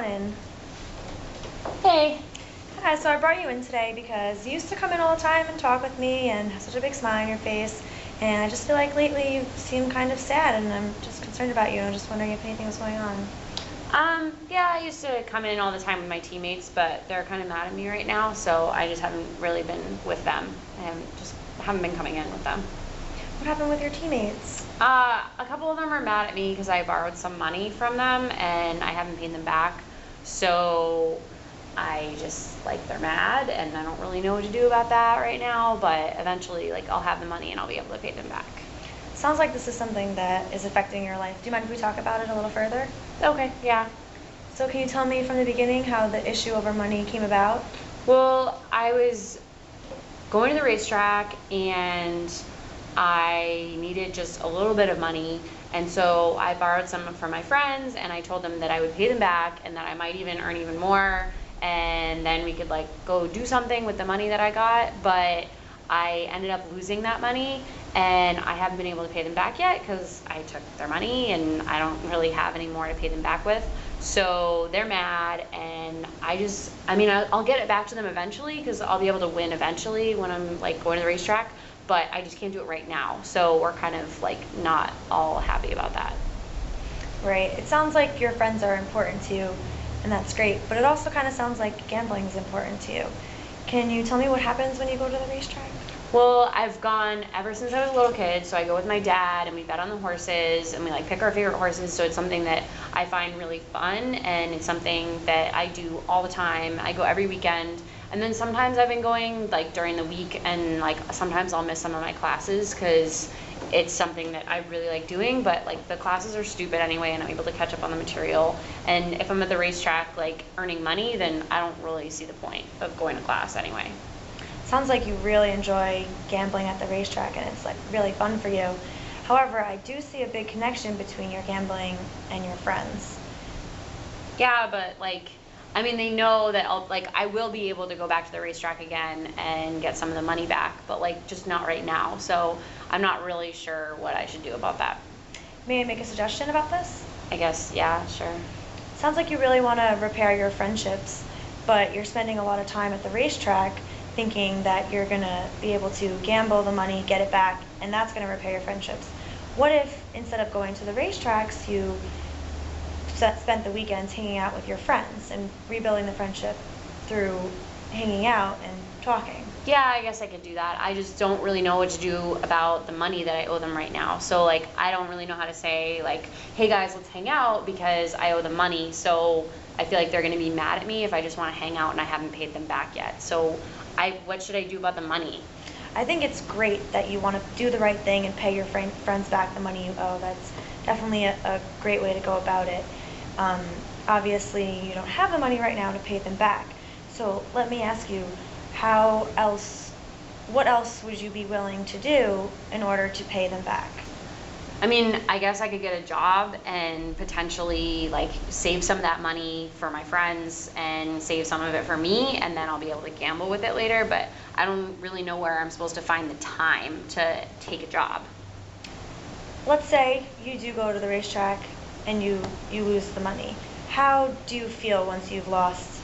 on in. Hey. Hi, so I brought you in today because you used to come in all the time and talk with me and have such a big smile on your face. And I just feel like lately you seem kind of sad, and I'm just concerned about you. I'm just wondering if anything was going on. Yeah, I used to come in all the time with my teammates, but they're kind of mad at me right now, so I just haven't really been with them. I haven't been coming in with them. What happened with your teammates? A couple of them are mad at me because I borrowed some money from them and I haven't paid them back. So they're mad, and I don't really know what to do about that right now, but eventually I'll have the money and I'll be able to pay them back. Sounds like this is something that is affecting your life. Do you mind if we talk about it a little further? Okay, yeah. So can you tell me from the beginning how the issue over money came about? Well, I was going to the racetrack and I needed just a little bit of money, and so I borrowed some from my friends and I told them that I would pay them back and that I might even earn even more, and then we could go do something with the money that I got. But I ended up losing that money and I haven't been able to pay them back yet because I took their money and I don't really have any more to pay them back with. So they're mad, and I'll get it back to them eventually because I'll be able to win eventually when I'm going to the racetrack, but I just can't do it right now. So we're kind of not all happy about that. Right. It sounds like your friends are important to you, and that's great, but it also kind of sounds like gambling is important to you. Can you tell me what happens when you go to the racetrack? Well, I've gone ever since I was a little kid, so I go with my dad and we bet on the horses and we pick our favorite horses, so it's something that I find really fun and it's something that I do all the time. I go every weekend, and then sometimes I've been going during the week, and sometimes I'll miss some of my classes because it's something that I really like doing, but the classes are stupid anyway and I'm able to catch up on the material. And if I'm at the racetrack earning money, then I don't really see the point of going to class anyway. Sounds like you really enjoy gambling at the racetrack and it's really fun for you. However, I do see a big connection between your gambling and your friends. Yeah, but they know that I will be able to go back to the racetrack again and get some of the money back, but just not right now. So I'm not really sure what I should do about that. May I make a suggestion about this? I guess, yeah, sure. Sounds like you really want to repair your friendships, but you're spending a lot of time at the racetrack thinking that you're going to be able to gamble the money, get it back, and that's going to repair your friendships. What if instead of going to the racetracks, you spent the weekends hanging out with your friends and rebuilding the friendship through hanging out and talking? Yeah, I guess I could do that. I just don't really know what to do about the money that I owe them right now. So I don't really know how to say hey guys, let's hang out because I owe them money. So I feel like they're going to be mad at me if I just want to hang out and I haven't paid them back yet. So what should I do about the money? I think it's great that you want to do the right thing and pay your friends back the money you owe. That's definitely a great way to go about it. Obviously, you don't have the money right now to pay them back. So let me ask you, what else would you be willing to do in order to pay them back? I guess I could get a job and potentially save some of that money for my friends and save some of it for me, and then I'll be able to gamble with it later, but I don't really know where I'm supposed to find the time to take a job. Let's say you do go to the racetrack and you lose the money. How do you feel once you've lost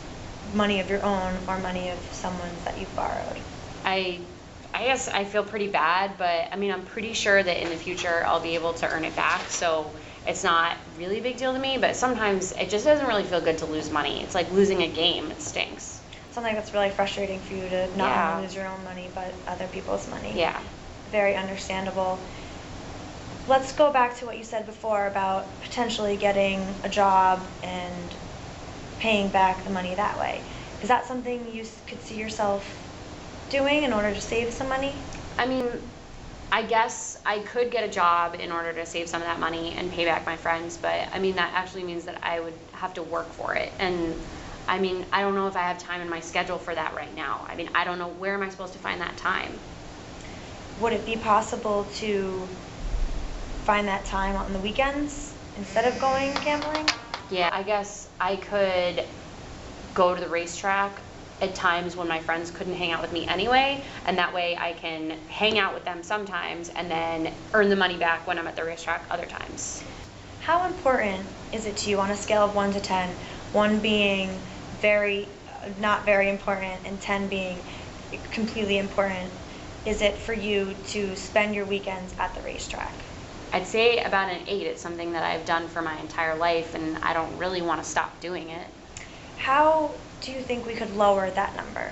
money of your own or money of someone's that you've borrowed? I guess I feel pretty bad, but I'm pretty sure that in the future I'll be able to earn it back, so it's not really a big deal to me, but sometimes it just doesn't really feel good to lose money. It's like losing a game. It stinks. Something that's really frustrating for you to not only lose your own money, but other people's money. Yeah. Very understandable. Let's go back to what you said before about potentially getting a job and paying back the money that way. Is that something you could see yourself doing in order to save some money? I guess I could get a job in order to save some of that money and pay back my friends, but that actually means that I would have to work for it, and I don't know if I have time in my schedule for that right now. I don't know, where am I supposed to find that time? Would it be possible to find that time on the weekends instead of going gambling? Yeah, I guess I could go to the racetrack at times when my friends couldn't hang out with me anyway, and that way I can hang out with them sometimes and then earn the money back when I'm at the racetrack other times. How important is it to you on a scale of 1 to 10 1 being very, not very important, and 10 being completely important, is it for you to spend your weekends at the racetrack? I'd say about an 8. It's something that I've done for my entire life, and I don't really want to stop doing it. How do you think we could lower that number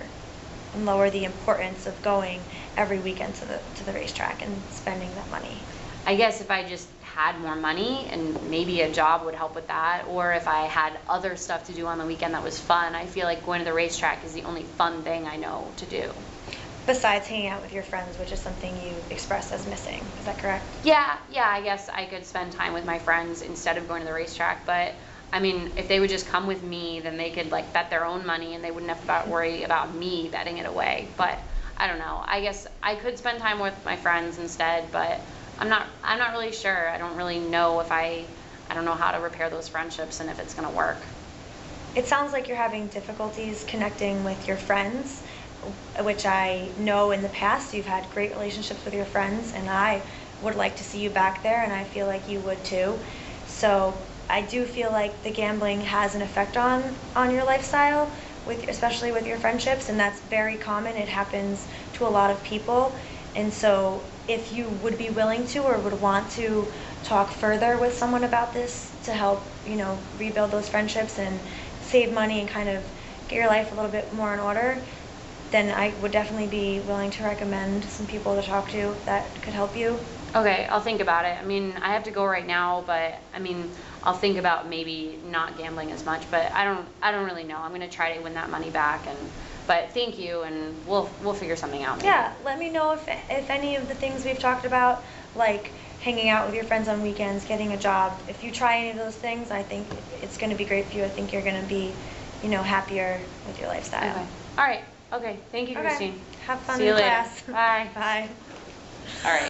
and lower the importance of going every weekend to the racetrack and spending that money? I guess if I just had more money, and maybe a job would help with that, or if I had other stuff to do on the weekend that was fun. I feel like going to the racetrack is the only fun thing I know to do. Besides hanging out with your friends, which is something you expressed as missing. Is that correct? Yeah, I guess I could spend time with my friends instead of going to the racetrack, but I mean, if they would just come with me, then they could like bet their own money and they wouldn't have to worry about me betting it away. But I don't know. I guess I could spend time with my friends instead, but I'm not really sure. I don't really know if I don't know how to repair those friendships and if it's going to work. It sounds like you're having difficulties connecting with your friends, which I know in the past you've had great relationships with your friends, and I would like to see you back there, and I feel like you would too. So I do feel like the gambling has an effect on your lifestyle, especially with your friendships, and that's very common. It happens to a lot of people. And so if you would be willing to or would want to talk further with someone about this to help, rebuild those friendships and save money and kind of get your life a little bit more in order, then I would definitely be willing to recommend some people to talk to that could help you. Okay, I'll think about it. I mean, I have to go right now, but I mean, I'll think about maybe not gambling as much, but I don't really know. I'm going to try to win that money back, but thank you, and we'll figure something out maybe. Yeah, let me know if any of the things we've talked about, like hanging out with your friends on weekends, getting a job, if you try any of those things, I think it's going to be great for you. I think you're going to be, happier with your lifestyle. Okay. All right. Okay. Thank you, Christine. Have fun See you in later. class. Bye. Bye. All right.